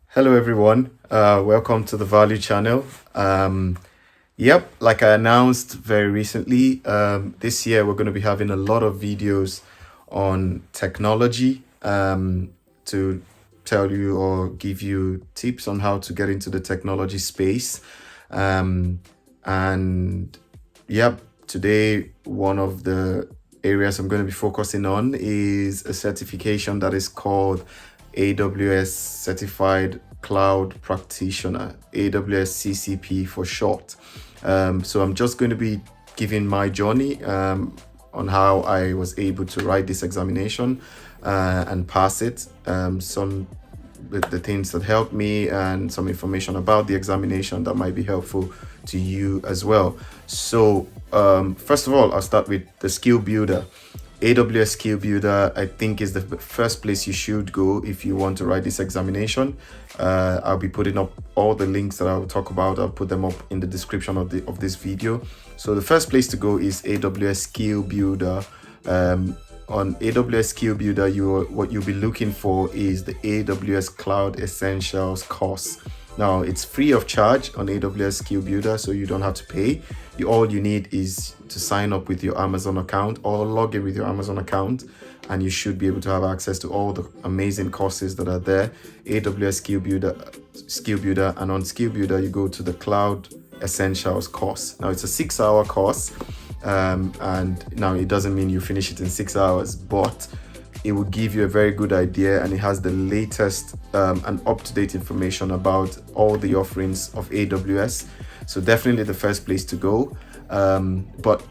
Hello everyone, welcome to the Value Channel. Yep, like I announced very recently, this year we're going to be having a lot of videos on technology to tell you or give you tips on how to get into the technology space. And yep, today one of the areas I'm going to be focusing on is a certification that is called AWS Certified Cloud Practitioner, AWS CCP for short. So I'm just going to be giving my journey on how I was able to write this examination and pass it. Some the things that helped me and some information about the examination that might be helpful to you as well. So first of all, I'll start with the Skill Builder. AWS Skill Builder, I think, is the first place you should go if you want to write this examination. I'll be putting up all the links that I'll talk about. I'll put them up in the description of this video. So the first place to go is AWS Skill Builder. On AWS Skill Builder, what you'll be looking for is the AWS Cloud Essentials course. Now, it's free of charge on AWS Skill Builder, so you don't have to pay. All you need is to sign up with your Amazon account or log in with your Amazon account, and you should be able to have access to all the amazing courses that are there. AWS Skill Builder, and on Skill Builder, you go to the Cloud Essentials course. Now, it's a 6-hour course, and now it doesn't mean you finish it in 6 hours, but it will give you a very good idea, and it has the latest and up-to-date information about all the offerings of AWS. So definitely the first place to go. But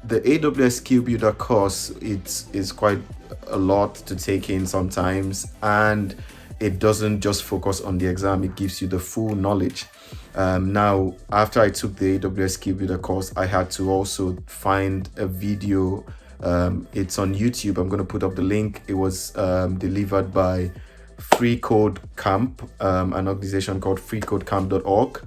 the AWS Skill Builder course, it's quite a lot to take in sometimes, and it doesn't just focus on the exam, it gives you the full knowledge. Now, after I took the AWS Skill Builder course, I had to also find a video. It's on YouTube. I'm going to put up the link. It was delivered by Free Code Camp, an organization called freecodecamp.org.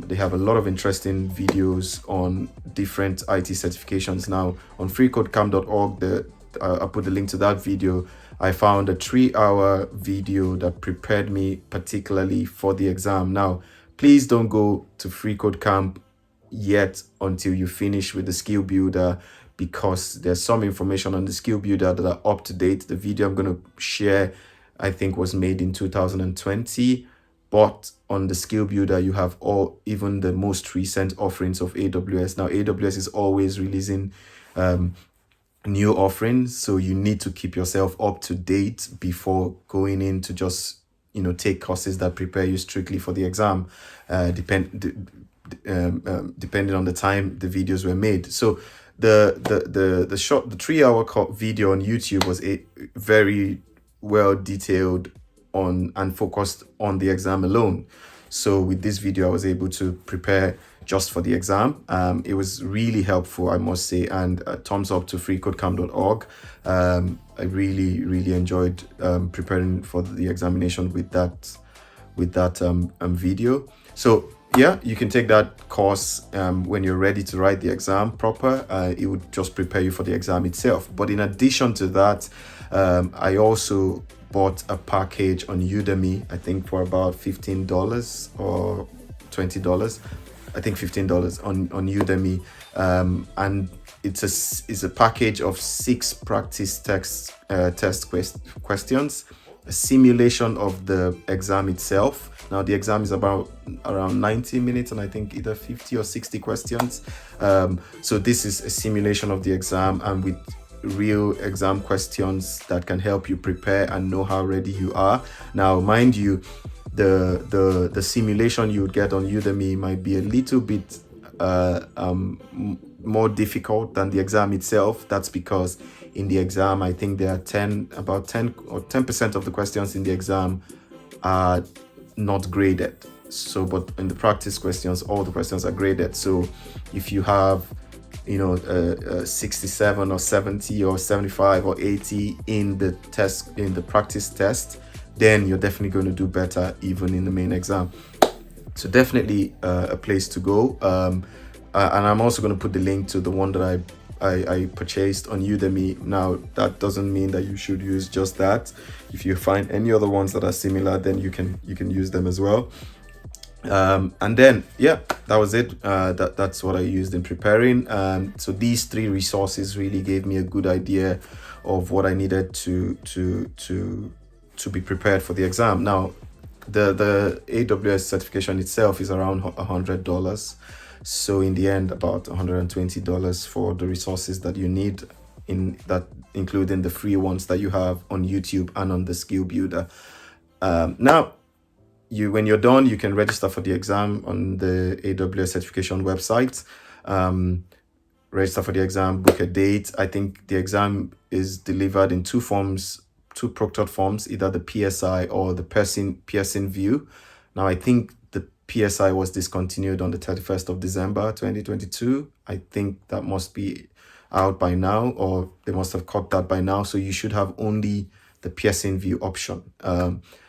They have a lot of interesting videos on different IT certifications. Now, on freecodecamp.org, I'll put the link to that video. I found a 3-hour video that prepared me particularly for the exam. Now, please don't go to Free Code Camp yet until you finish with the Skill Builder, because there's some information on the Skill Builder that are up to date. The video I'm going to share, I think, was made in 2020, but on the Skill Builder, you have even the most recent offerings of AWS. Now, AWS is always releasing new offerings, so you need to keep yourself up to date before going in to just take courses that prepare you strictly for the exam, depending on the time the videos were made. So the 3-hour video on YouTube was very well detailed on and focused on the exam alone. So with this video, I was able to prepare just for the exam. It was really helpful, I must say, and thumbs up to freecodecamp.org. I really enjoyed preparing for the examination with that video. So yeah, you can take that course when you're ready to write the exam proper. It would just prepare you for the exam itself. But in addition to that, I also bought a package on Udemy, I think for about $15 or $20. I think $15 on Udemy, and it's a package of 6 practice test questions, a simulation of the exam itself. Now, the exam is around 90 minutes, and I think either 50 or 60 questions. So this is a simulation of the exam, and with real exam questions that can help you prepare and know how ready you are. Now, mind you, the simulation you would get on Udemy might be a little bit more difficult than the exam itself. That's because in the exam, I think there are 10% of the questions in the exam are not graded. So, but in the practice questions, all the questions are graded. So if you have 67 or 70 or 75 or 80 in the practice test, then you're definitely going to do better even in the main exam. So definitely a place to go. And I'm also going to put the link to the one that I purchased on Udemy. Now, that doesn't mean that you should use just that. If you find any other ones that are similar, then you can use them as well. And then yeah, that was it. That's what I used in preparing. So these three resources really gave me a good idea of what I needed to be prepared for the exam. Now, the AWS certification itself is around $100. So in the end, about $120 for the resources that you need, in that including the free ones that you have on YouTube and on the Skill Builder. Now, when you're done, you can register for the exam on the AWS certification website. Register for the exam, book a date. I think the exam is delivered in two forms, two proctored forms, either the PSI or the Pearson View. Now, I think the PSI was discontinued on the 31st of December 2022. I think that must be out by now, or they must have cut that by now. So you should have only the Pearson View option.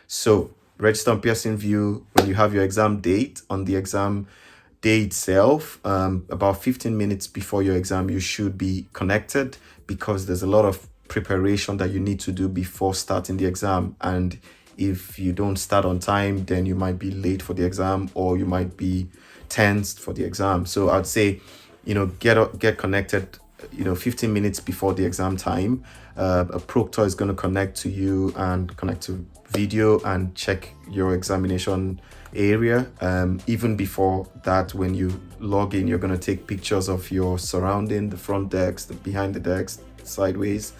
So register on Pearson View. When you have your exam date, on the exam day itself, about 15 minutes before your exam, you should be connected, because there's a lot of preparation that you need to do before starting the exam. And if you don't start on time, then you might be late for the exam, or you might be tensed for the exam. So I'd say, get connected 15 minutes before the exam time. A proctor is going to connect to you and connect to video and check your examination area. Even before that, when you log in, you're going to take pictures of your surrounding, the front desk, the behind the desk, sideways,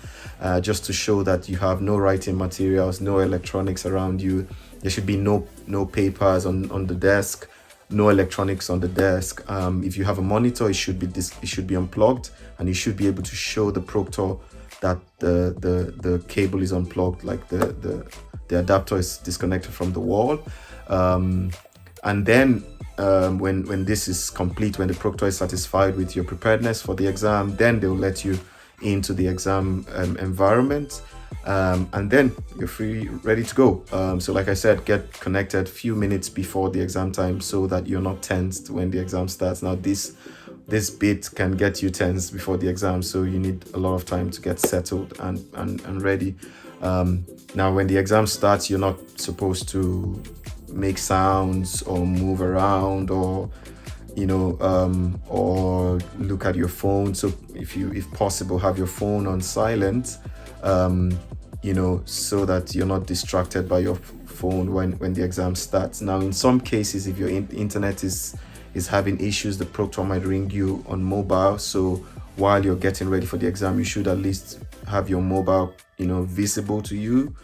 just to show that you have no writing materials, no electronics around you. There should be no papers on the desk, no electronics on the desk. If you have a monitor, it should be unplugged, and you should be able to show the proctor that the cable is unplugged, like the adapter is disconnected from the wall. And then when this is complete, when the proctor is satisfied with your preparedness for the exam, then they'll let you into the exam environment, and then you're ready to go. So like I said, get connected few minutes before the exam time, so that you're not tensed when the exam starts. Now, this bit can get you tense before the exam, so you need a lot of time to get settled and ready. Now, when the exam starts, you're not supposed to make sounds or move around, or or look at your phone. So if possible, have your phone on silent, so that you're not distracted by your phone when the exam starts. Now, in some cases, if your internet is having issues, the proctor might ring you on mobile. So while you're getting ready for the exam, you should at least have your mobile, visible to you,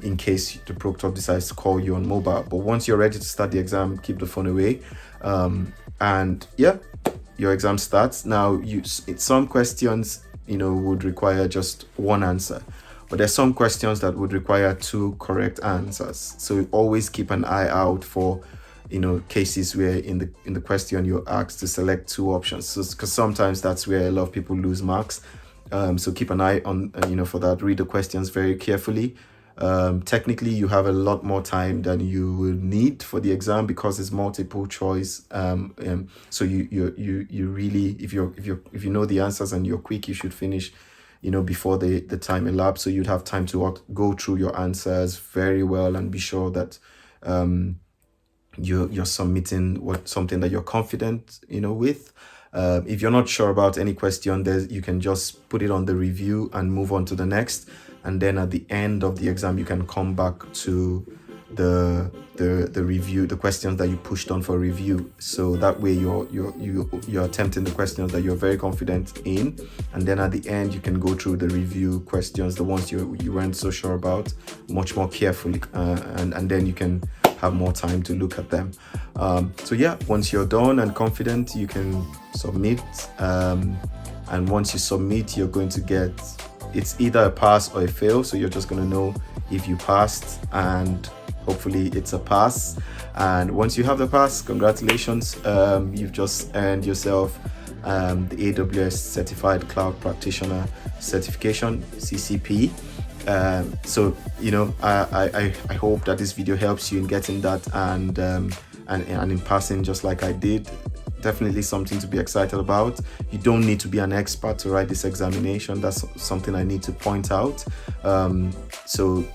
in case the proctor decides to call you on mobile. But once you're ready to start the exam, keep the phone away. And yeah, your exam starts. Now, some questions, would require just one answer, but there's some questions that would require two correct answers. So always keep an eye out for, cases where in the question you're asked to select two options. So, because sometimes that's where a lot of people lose marks. So keep an eye on, for that. Read the questions very carefully. Technically, you have a lot more time than you will need for the exam, because it's multiple choice. So you really, if you know the answers and you're quick, you should finish, before the time elapsed. So you'd have time to go through your answers very well and be sure that you're submitting something that you're confident, with. If you're not sure about any question, you can just put it on the review and move on to the next. And then at the end of the exam, you can come back to the review, the questions that you pushed on for review. So that way you're attempting the questions that you're very confident in, and then at the end you can go through the review questions, the ones you weren't so sure about, much more carefully, and then you can have more time to look at them. So yeah, once you're done and confident, you can submit, and once you submit, you're going to get, it's either a pass or a fail. So you're just going to know if you passed, and hopefully it's a pass. And once you have the pass, congratulations, you've just earned yourself the AWS Certified Cloud Practitioner certification, CCP. So I hope that this video helps you in getting that, and in passing just like I did. definitely something to be excited about. You don't need to be an expert to write this examination. That's something I need to point out. So,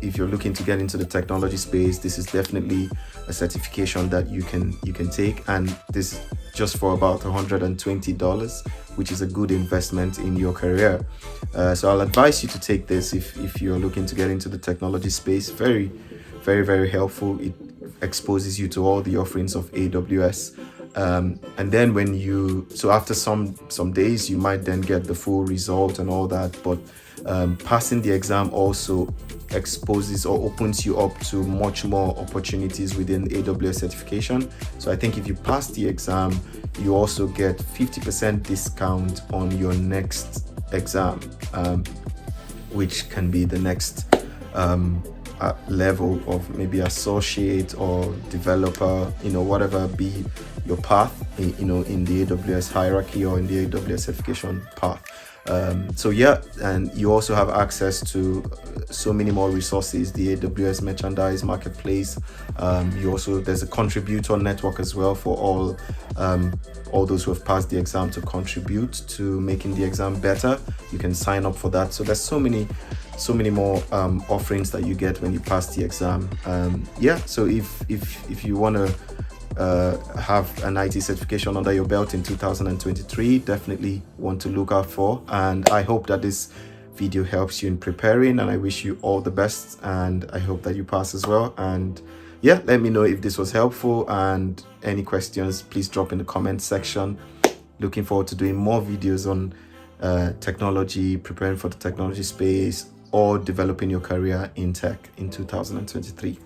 if you're looking to get into the technology space, this is definitely a certification that you can take, and this is just for about $120, which is a good investment in your career. So I'll advise you to take this if you're looking to get into the technology space. Very, very, very helpful. It exposes you to all the offerings of AWS. And then so after some days, you might then get the full result and all that. But passing the exam also exposes or opens you up to much more opportunities within AWS certification. So I think if you pass the exam, you also get 50% discount on your next exam, which can be the next level of maybe associate or developer, whatever be your path, in the AWS hierarchy or in the AWS certification path. So yeah, and you also have access to so many more resources, the AWS merchandise marketplace. There's a contributor network as well for all those who have passed the exam to contribute to making the exam better. You can sign up for that. So there's so many more offerings that you get when you pass the exam. So if you want to have an IT certification under your belt in 2023, definitely want to look out for. And I hope that this video helps you in preparing, and I wish you all the best, and I hope that you pass as well. And yeah, let me know if this was helpful, and any questions, please drop in the comment section. Looking forward to doing more videos on technology, preparing for the technology space, or developing your career in tech in 2023.